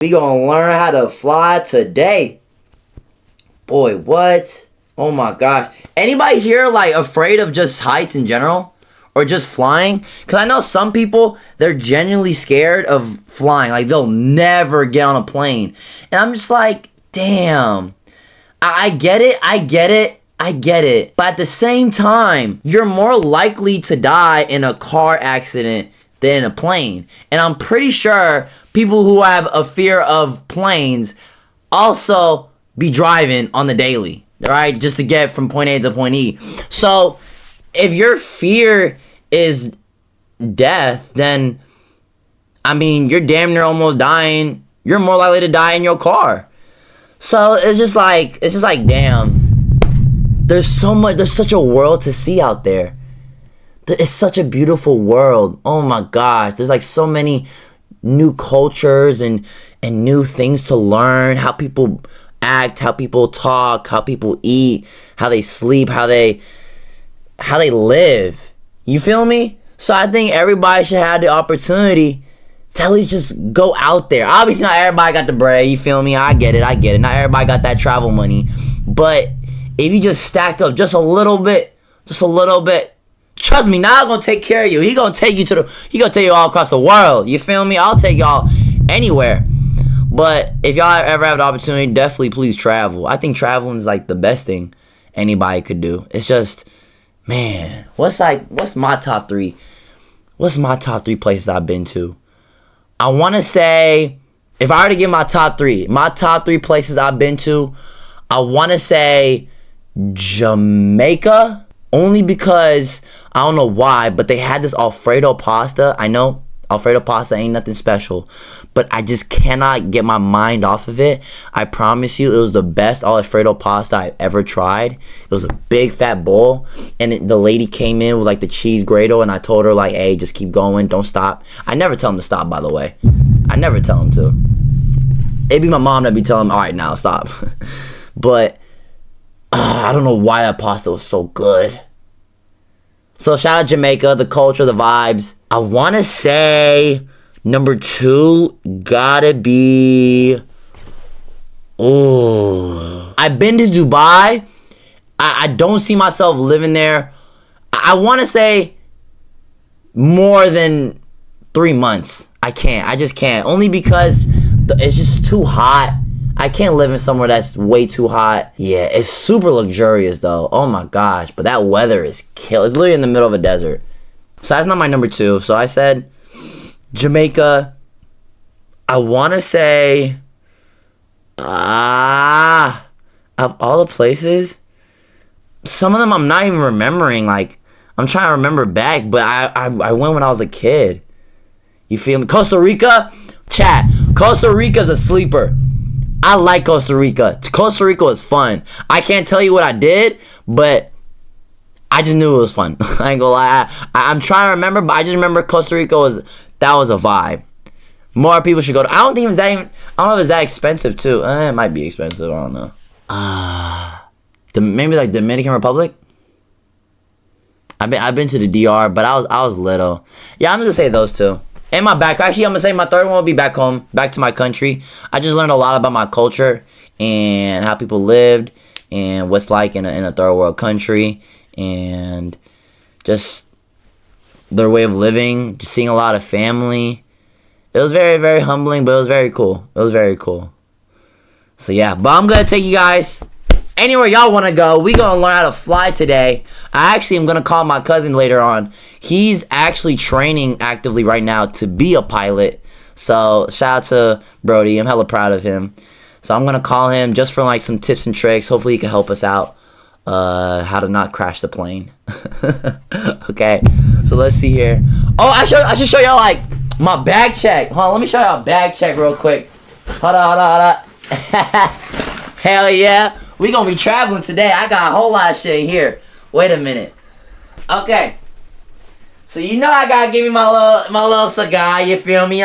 We gonna learn how to fly today. Boy, what? Oh my gosh. Anybody here like afraid of just heights in general? Or just flying? Because I know some people, they're genuinely scared of flying. Like they'll never get on a plane. And I'm just like, damn. I get it. But at the same time, you're more likely to die in a car accident than in a plane. And I'm pretty sure people who have a fear of planes also be driving on the daily, right? Just to get from point A to point E. So if your fear is death, then I mean, you're damn near almost dying. You're more likely to die in your car. So it's just like damn. There's such a world to see out there. It's such a beautiful world. Oh my gosh. There's like so many new cultures and new things to learn. How people act, how people talk, how people eat, how they sleep, how they live. You feel me? So I think everybody should have the opportunity to at least just go out there. Obviously not everybody got the bread, you feel me? I get it. Not everybody got that travel money. But if you just stack up just a little bit, trust me, now I'm gonna take care of you. He gonna take you all across the world. You feel me? I'll take y'all anywhere. But if y'all ever have the opportunity, definitely please travel. I think traveling is like the best thing anybody could do. It's just, man, what's my top three? What's my top three places I've been to? I want to say, if I were to give my top three places I've been to, I want to say Jamaica. Only because, I don't know why, but they had this Alfredo pasta. I know Alfredo pasta ain't nothing special, but I just cannot get my mind off of it. I promise you, it was the best Alfredo pasta I've ever tried. It was a big fat bowl, and the lady came in with like the cheese grado, and I told her like, hey, just keep going, don't stop. I never tell them to stop, by the way. I never tell them to. It'd be my mom that be telling them, all right, now stop. But I don't know why that pasta was so good. So shout out Jamaica, the culture, the vibes. I want to say number 2 gotta be... Oh, I've been to Dubai. I don't see myself living there. I want to say more than 3 months. I just can't. Only because it's just too hot. I can't live in somewhere that's way too hot. Yeah, it's super luxurious though. Oh my gosh, but that weather is kill. It's literally in the middle of a desert. So that's not my number 2. So I said Jamaica. I want to say, of all the places, some of them I'm not even remembering. Like, I'm trying to remember back, but I went when I was a kid. You feel me? Costa Rica? Chat. Costa Rica's a sleeper. I like Costa Rica. Costa Rica was fun. I can't tell you what I did, but I just knew it was fun. I ain't gonna lie. I'm trying to remember, but I just remember Costa Rica was a vibe. More people should go to. I don't know if it's that expensive too. It might be expensive. I don't know. Maybe like Dominican Republic. I've been to the DR, but I was little. Yeah, I'm gonna say those two. And I'm gonna say my third one will be back home, back to my country. I just learned a lot about my culture and how people lived and what's like in a third world country and just their way of living, just seeing a lot of family. It was very, very humbling, but it was very cool. So yeah, but I'm gonna take you guys anywhere y'all want to go. We gonna learn how to fly today. I actually am gonna call my cousin later on. He's actually training actively right now to be a pilot. So shout out to Brody. I'm hella proud of him. So I'm gonna call him just for like some tips and tricks. Hopefully he can help us out. How to not crash the plane. Okay. So let's see here. Oh, I should show y'all like my bag check. Hold on, let me show y'all a bag check real quick. Hold on. Hell yeah. We gonna be traveling today. I got a whole lot of shit here. Wait a minute. Okay. So you know I gotta give you my little cigar. You feel me?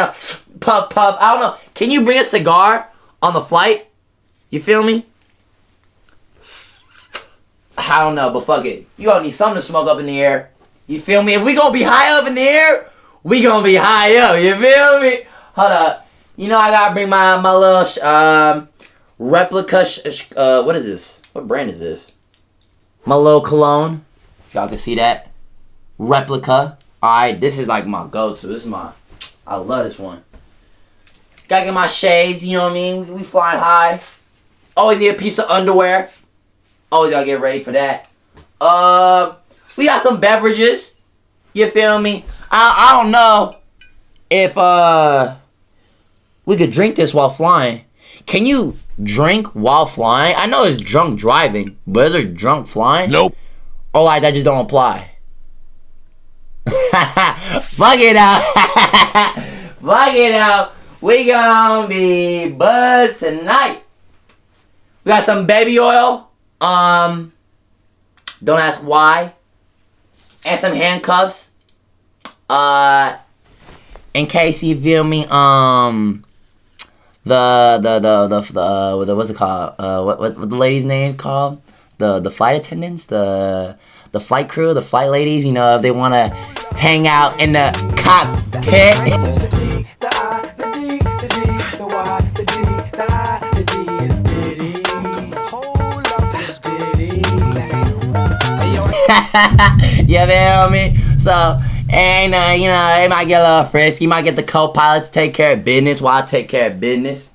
Puff. I don't know. Can you bring a cigar on the flight? You feel me? I don't know, but fuck it. You gonna need something to smoke up in the air. You feel me? If we gonna be high up in the air, we gonna be high up. You feel me? Hold up. You know I gotta bring my little replica. What is this? What brand is this? My little cologne. If y'all can see that. Replica. Alright, this is like my go-to. This is I love this one. Gotta get my shades, you know what I mean? We flying high. Always need a piece of underwear. Always gotta get ready for that. We got some beverages. You feel me? I don't know if we could drink this while flying. Can you drink while flying? I know it's drunk driving, but is there drunk flying? Nope. Or like that just don't apply? Fuck it out. Fuck it out. We gonna be buzzed tonight. We got some baby oil. Don't ask why. And some handcuffs. In case you feel me. The what's it called? What the lady's name called? The flight attendants, the flight crew, the flight ladies. You know, if they want to hang out in the cockpit. You feel me? So, and you know, it might get a little frisky. You might get the co-pilots to take care of business while I take care of business.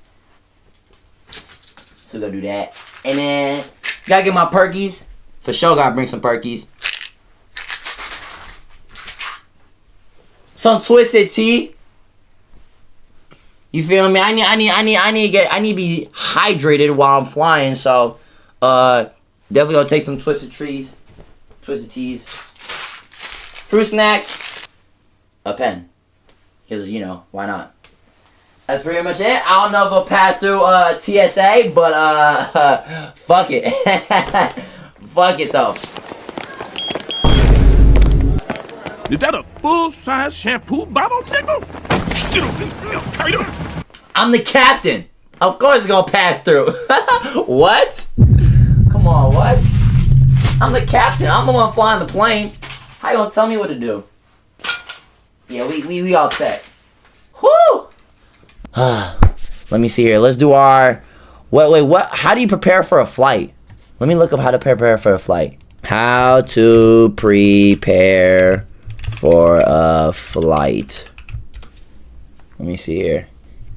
So go do that. And then gotta get my perkies. For sure gotta bring some perkies. Some twisted tea. You feel me? I need to be hydrated while I'm flying. So definitely gonna take some twisted teas. Fruit snacks. A pen. Because, you know, why not? That's pretty much it. I don't know if I'll pass through TSA, but fuck it. Fuck it though. Is that a full-size shampoo bottle, nigga? Get over carry it. I'm the captain. Of course it's gonna pass through. What? Come on, what? I'm the captain. I'm the one flying the plane. How you gonna tell me what to do? Yeah, we all set. Whoo! Let me see here. Let's do our... Wait, what? How do you prepare for a flight? Let me look up how to prepare for a flight. How to prepare for a flight. Let me see here.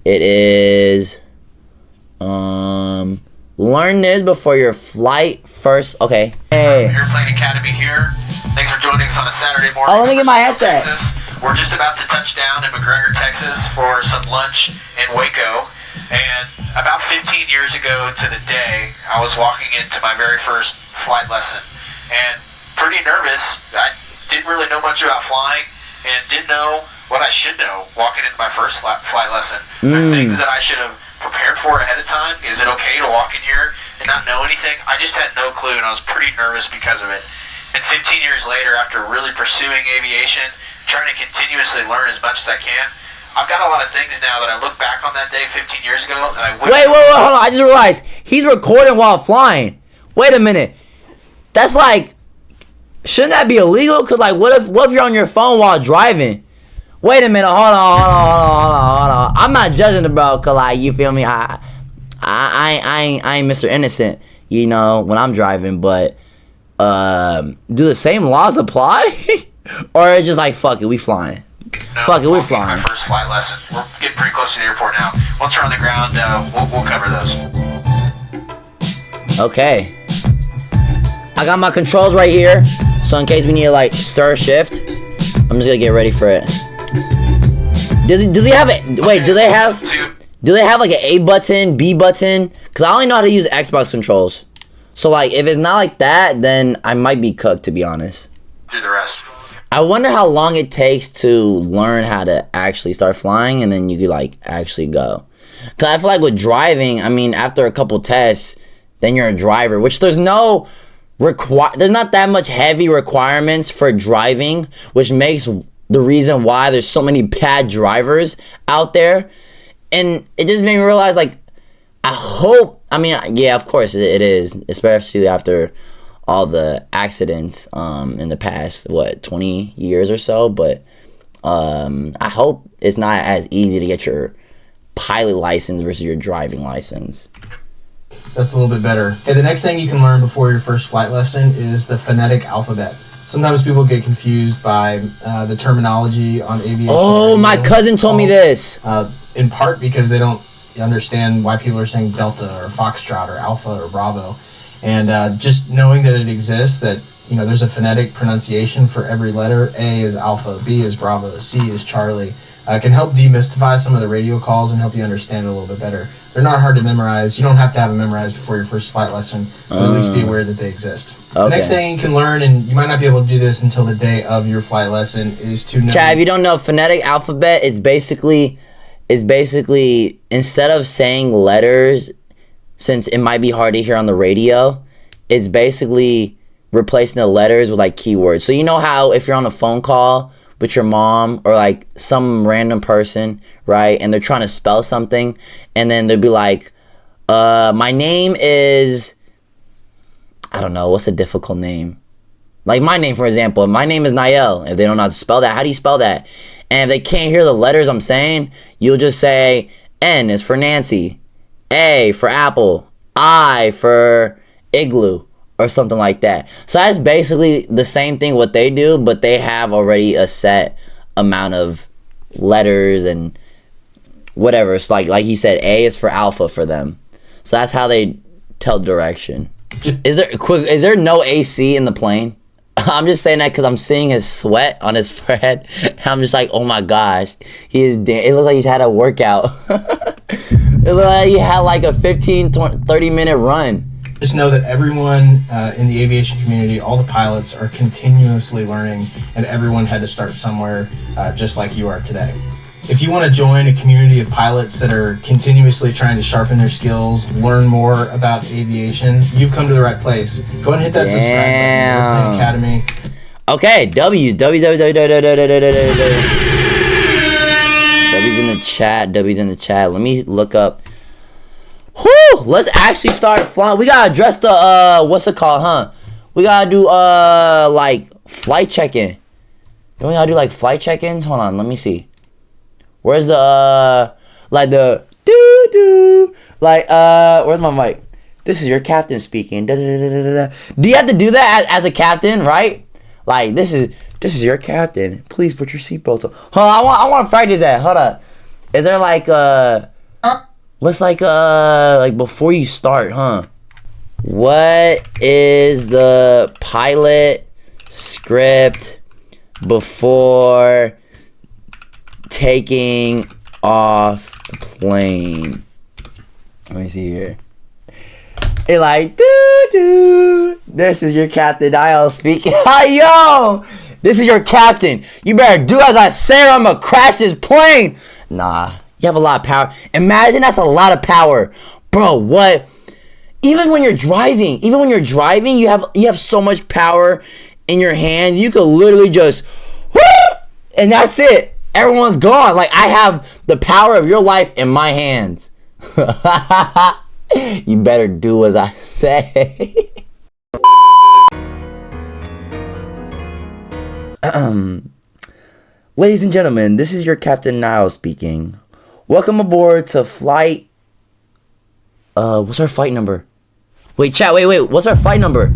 It is... Learn this before your flight first. Okay. Hey. Airplane Academy here. Thanks for joining us on a Saturday morning. Oh, let me get my headset. Texas. We're just about to touch down in McGregor, Texas for some lunch in Waco. And about 15 years ago to the day, I was walking into my very first flight lesson. And pretty nervous. I didn't really know much about flying and didn't know what I should know walking into my first flight lesson. There are things that I should have prepared for ahead of time. Is it okay to walk in here and not know anything? I just had no clue, and I was pretty nervous because of it. And 15 years later, after really pursuing aviation, trying to continuously learn as much as I can, I've got a lot of things now that I look back on that day 15 years ago, and I wish... Wait, hold on. I just realized he's recording while flying. Wait a minute. That's like... Shouldn't that be illegal? Because, like, what if you're on your phone while driving? Wait a minute, hold on. I'm not judging the bro, cause like, you feel me? I ain't Mr. Innocent, you know, when I'm driving, but do the same laws apply? Or it's just like, fuck it, we flying. No, fuck it, we're flying. My first flight lesson. We're getting pretty close to the airport now. Once we're on the ground, we'll cover those. Okay. I got my controls right here, so in case we need to like stir shift, I'm just gonna get ready for it. Do they have it? Wait, do they have like an A button, B button? Cause I only know how to use Xbox controls. So like, if it's not like that, then I might be cooked, to be honest. Do the rest. I wonder how long it takes to learn how to actually start flying, and then you could like actually go. Cause I feel like with driving, I mean, after a couple tests, then you're a driver. Which there's not that much heavy requirements for driving, which makes the reason why there's so many bad drivers out there. And it just made me realize, like, yeah, of course it is, especially after all the accidents in the past 20 years or so. But I hope it's not as easy to get your pilot license versus your driving license. That's a little bit better. And the next thing you can learn before your first flight lesson is the phonetic alphabet. Sometimes people get confused by the terminology on aviation. Oh, my cousin told me this. In part because they don't understand why people are saying Delta or Foxtrot or Alpha or Bravo. And just knowing that it exists, that there's a phonetic pronunciation for every letter. A is Alpha, B is Bravo, C is Charlie. Can help demystify some of the radio calls and help you understand it a little bit better. They're not hard to memorize. You don't have to have them memorized before your first flight lesson, but at least be aware that they exist. Okay. The next thing you can learn, and you might not be able to do this until the day of your flight lesson, is to know... Chad, if you don't know phonetic alphabet, it's basically instead of saying letters, since it might be hard to hear on the radio, it's basically replacing the letters with like keywords. So you know how if you're on a phone call with your mom or like some random person, right, and they're trying to spell something, and then they'll be like, my name is, I don't know, what's a difficult name? Like my name, for example. My name is Naiel. If they don't know how to spell that, how do you spell that? And if they can't hear the letters I'm saying, you'll just say N is for Nancy, A for apple, I for igloo, or something like that. So that's basically the same thing what they do, but they have already a set amount of letters and whatever. It's like he said, A is for alpha for them. So that's how they tell direction. Is there no AC in the plane? I'm just saying that because I'm seeing his sweat on his forehead. I'm just like, oh my gosh, it looks like he's had a workout. It looks like he had like a 15-30 minute run. Just know that everyone in the aviation community, all the pilots, are continuously learning, and everyone had to start somewhere, just like you are today. If you want to join a community of pilots that are continuously trying to sharpen their skills, learn more about aviation, you've come to the right place. Go ahead and hit that subscribe button. Airplane Academy. Okay, W's in the chat. W's in the chat. Let me look up. Whew, let's actually start flying. We gotta address the what's it called, huh? We gotta do like flight check-in. Don't we gotta do like flight check-ins? Hold on, let me see. Where's the like the doo-doo? Like where's my mic? This is your captain speaking. Da, da, da, da, da, da. Do you have to do that as a captain, right? Like this is your captain. Please put your seatbelts on. Hold on, I want to practice that. Hold on. Is there like what's like before you start, huh? What is the pilot script before taking off the plane? Let me see here. It like doo. This is your captain. Naiel speaking. Hi yo, this is your captain. You better do as I say, or I'm gonna crash this plane. Nah, you have a lot of power. Imagine that's a lot of power, bro. What? Even when you're driving, you have so much power in your hand. You could literally just, and that's it. Everyone's gone. Like I have the power of your life in my hands. You better do as I say. Ladies and gentlemen, this is your Captain Naiel speaking. Welcome aboard to flight. What's our flight number? Wait, chat. Wait. What's our flight number?